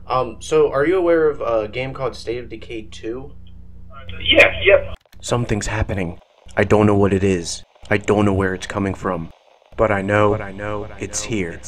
So are you aware of a game called State of Decay 2? Yes, yep. Something's happening. I don't know what it is. I don't know where it's coming from. But I know it's here.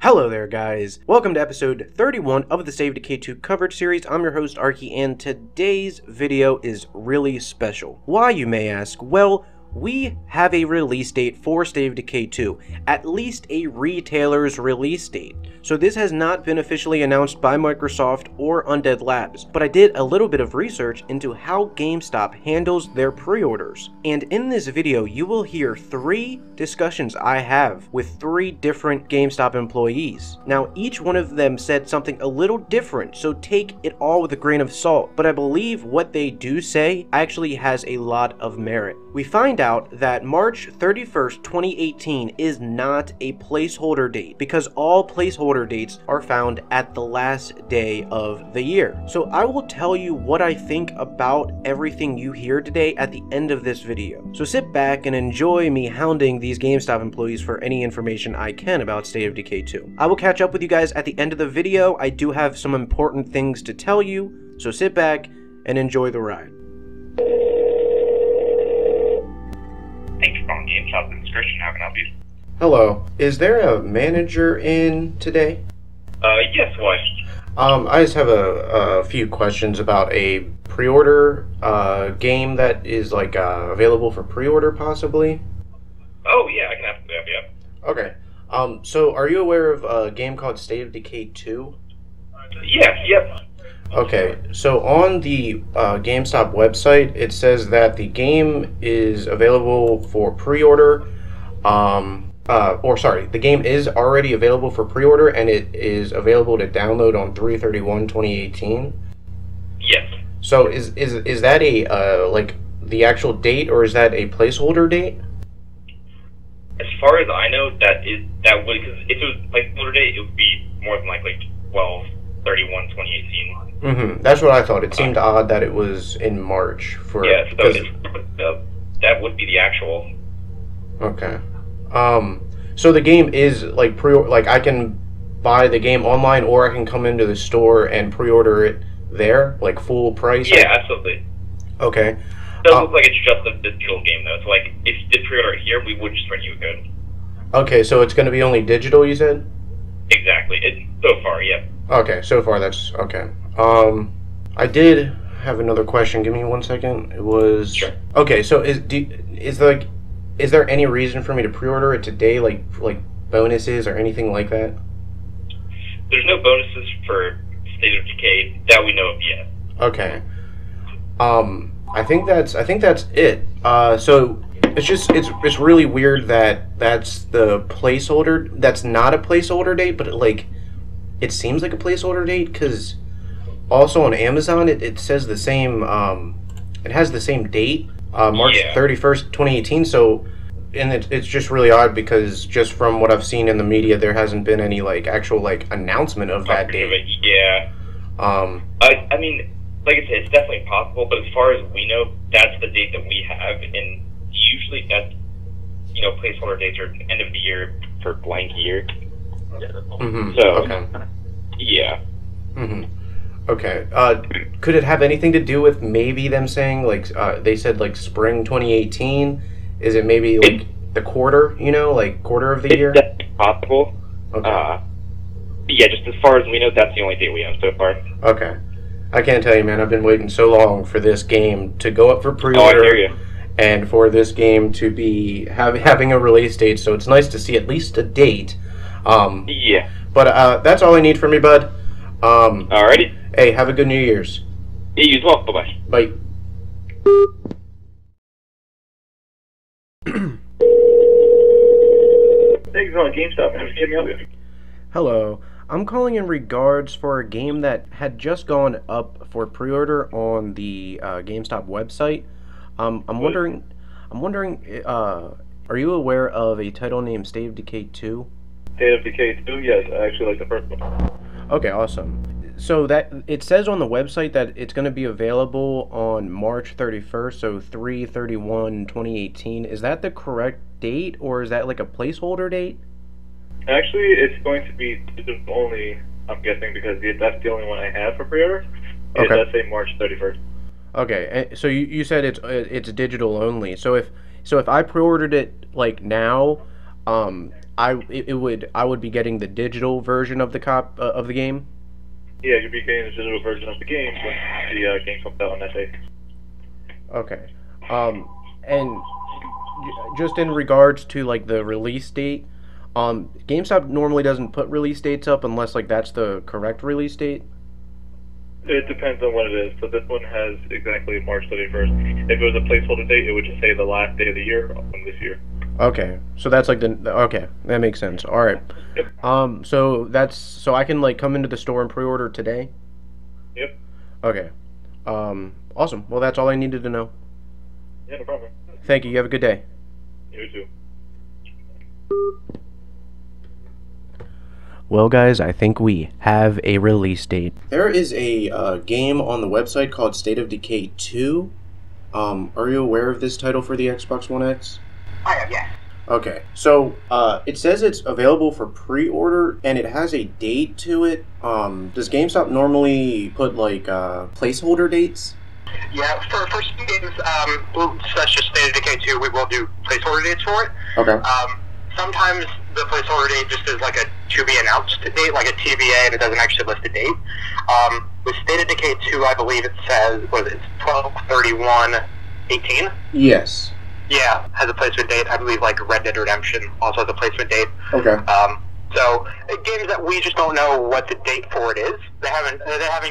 Hello there, guys. Welcome to episode 31 of the State of Decay 2 coverage series. I'm your host, Arky, and today's video is really special. Why, you may ask? Well, we have a release date for State of Decay 2, at least a retailer's release date. So this has not been officially announced by Microsoft or Undead Labs, but I did a little bit of research into how GameStop handles their pre-orders. And in this video, you will hear 3 discussions I have with 3 different GameStop employees. Now, each one of them said something a little different, so take it all with a grain of salt, but I believe what they do say actually has a lot of merit. We find out that March 31st, 2018 is not a placeholder date because all placeholder dates are found at the last day of the year. So I will tell you what I think about everything you hear today at the end of this video. So sit back and enjoy me hounding these GameStop employees for any information I can about State of Decay 2. I will catch up with you guys at the end of the video. I do have some important things to tell you, so sit back and enjoy the ride. Thanks for calling GameStop. This is Christian. How can I help you? Hello. Is there a manager in today? Yes, why? I just have a few questions about a pre-order game that is like available for pre-order possibly. Oh, yeah, I can have that, yeah. Okay. So are you aware of a game called State of Decay 2? Yes, yep. Okay, so on the GameStop website, it says that the game is available for pre-order. The game is already available for pre-order, and it is available to download on 3/31/2018. Yes. So is that a like the actual date, or is that a placeholder date? As far as I know, that would, because if it was placeholder date, it would be more than likely 12/31/2018. That's what I thought. It seemed odd that it was in March for. Yeah, so that would be the actual. Okay. So the game is like I can buy the game online, or I can come into the store and pre-order it there, like full price. Yeah, absolutely. Okay. It does look like it's just a digital game though. So like, if you did pre-order it here, we would just print you a code. Okay, so it's going to be only digital, you said? Exactly. So far, yeah. Okay, so far that's okay. I did have another question. Give me 1 second. It was sure. Okay. So is there any reason for me to pre-order it today, like bonuses or anything like that? There's no bonuses for State of Decay that we know of yet. Okay. I think that's it. So it's really weird that that's the placeholder. That's not a placeholder date, but it seems like a placeholder date because also on Amazon it says the same. It has the same date. March 31st, 2018, so, and it's just really odd because just from what I've seen in the media, there hasn't been any, actual, announcement of that date. Yeah. I mean, like I said, it's definitely possible, but as far as we know, that's the date that we have, and usually that's, placeholder dates are end of the year for blank year. So, okay. Yeah. Okay. Could it have anything to do with maybe them saying they said spring 2018? Is it maybe the quarter? Quarter of the year? It's definitely possible. Okay. Yeah, just as far as we know, that's the only date we have so far. Okay. I can't tell you, man. I've been waiting so long for this game to go up for pre-order. Oh, I hear you. And for this game to be having a release date, so it's nice to see at least a date. Yeah. But that's all I need from you, bud. Alrighty. Hey, have a good New Year's. Yeah, you as well. Bye-bye. Bye. Thanks for calling GameStop. I'm just kidding up. Hello. I'm calling in regards for a game that had just gone up for pre-order on the GameStop website. I'm wondering, are you aware of a title named State of Decay 2? State of Decay 2, yes, I actually like the first one. Okay, awesome. So that it says on the website that it's going to be available on March 31st, so 3/31/2018. Is that the correct date, or is that like a placeholder date? Actually, it's going to be digital only, I'm guessing, because that's the only one I have for pre-order. It does say March 31st. Okay, so you said it's digital only. So if I pre-ordered it like now, I would be getting the digital version of the game. Yeah, you'll be getting the digital version of the game when the game comes out on that day. Okay, and just in regards to like the release date, GameStop normally doesn't put release dates up unless like that's the correct release date. It depends on what it is. So this one has exactly March 31st. If it was a placeholder date, it would just say the last day of the year from this year. Okay, so that's like okay, that makes sense. All right. Yep. So I can like come into the store and pre-order today. Yep. Okay. Awesome. Well, that's all I needed to know. Yeah, no problem. Thank you. You have a good day. You too. Well, guys, I think we have a release date. There is a game on the website called State of Decay 2. Are you aware of this title for the Xbox One X? I am, yes. Okay, so it says it's available for pre-order, and it has a date to it. Does GameStop normally put like placeholder dates? Yeah, for some games, such as State of Decay 2, we will do placeholder dates for it. Okay. Sometimes the placeholder date just is like a to-be-announced date, like a TBA, and it doesn't actually list a date. With State of Decay 2, I believe it says, it's 12/31/18? Yes. Yeah, has a placement date. I believe like Red Dead Redemption also has a placement date. Okay. So games that we just don't know what the date for it is. They haven't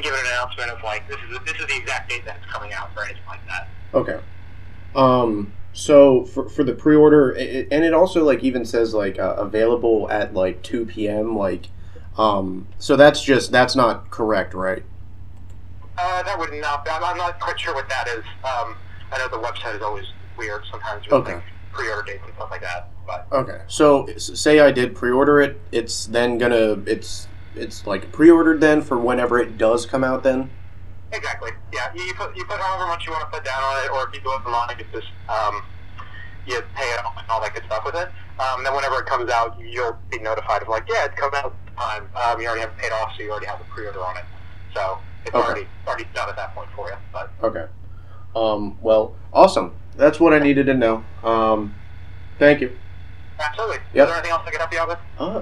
given an announcement of like this is the exact date that it's coming out or anything like that. Okay. So for the pre-order, and it also like even says like available at like 2 p.m. like, so that's not correct, right? That would not. I'm not quite sure what that is. I know the website is always weird sometimes with like pre-order dates and stuff like that. But okay, so say I did pre-order it, it's then it's like pre-ordered then for whenever it does come out then. Exactly. Yeah, you put however much you want to put down on it, or if you go online, it's just you pay it and all that good stuff with it. Then whenever it comes out, you'll be notified of like, yeah, it's coming out time. You already have it paid off, so you already have the pre-order on it. So it's already done at that point for you. But okay. Well, awesome. That's what I needed to know. Thank you. Absolutely. Yep. Is there anything else I can help you out with?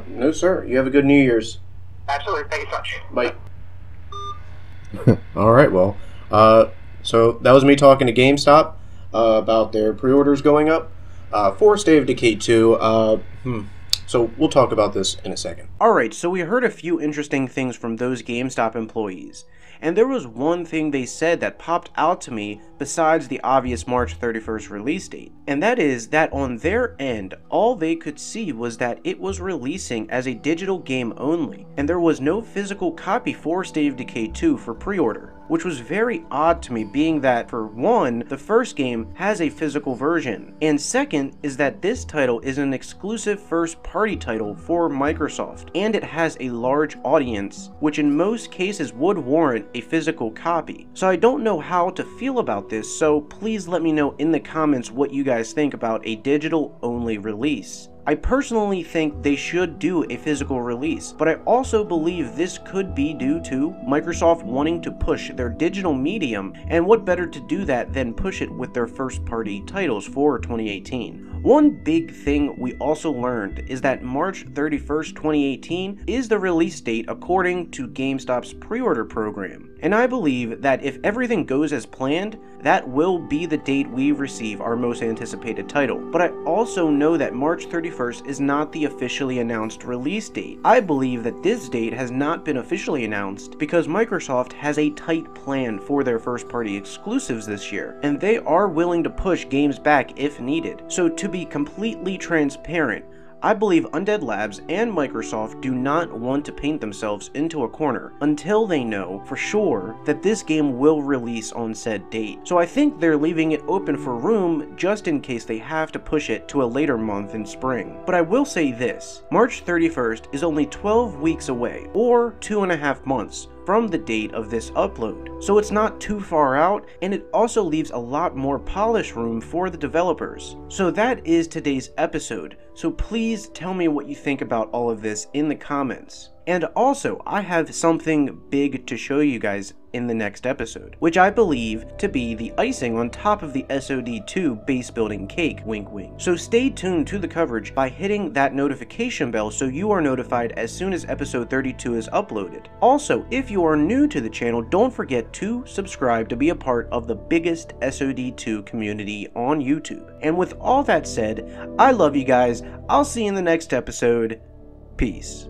No, sir. You have a good New Year's. Absolutely. Thank you so much. Bye. All right. Well, so that was me talking to GameStop about their pre-orders going up for State of Decay 2. So we'll talk about this in a second. Alright, so we heard a few interesting things from those GameStop employees. And there was one thing they said that popped out to me besides the obvious March 31st release date. And that is that on their end, all they could see was that it was releasing as a digital game only. And there was no physical copy for State of Decay 2 for pre-order. Which was very odd to me, being that, for one, the first game has a physical version, and second is that this title is an exclusive first-party title for Microsoft, and it has a large audience, which in most cases would warrant a physical copy. So I don't know how to feel about this, so please let me know in the comments what you guys think about a digital-only release. I personally think they should do a physical release, but I also believe this could be due to Microsoft wanting to push their digital medium, and what better to do that than push it with their first-party titles for 2018. One big thing we also learned is that March 31st, 2018 is the release date according to GameStop's pre-order program, and I believe that if everything goes as planned, that will be the date we receive our most anticipated title. But I also know that March 31st is not the officially announced release date. I believe that this date has not been officially announced because Microsoft has a tight plan for their first-party exclusives this year, and they are willing to push games back if needed. So to be completely transparent, I believe Undead Labs and Microsoft do not want to paint themselves into a corner until they know for sure that this game will release on said date. So I think they're leaving it open for room just in case they have to push it to a later month in spring. But I will say this, March 31st is only 12 weeks away, or 2.5 months, from the date of this upload, so it's not too far out, and it also leaves a lot more polish room for the developers. So that is today's episode, so please tell me what you think about all of this in the comments. And also, I have something big to show you guys in the next episode, which I believe to be the icing on top of the SOD2 base building cake, wink wink. So stay tuned to the coverage by hitting that notification bell so you are notified as soon as episode 32 is uploaded. Also, if you are new to the channel, don't forget to subscribe to be a part of the biggest SOD2 community on YouTube. And with all that said, I love you guys, I'll see you in the next episode, peace.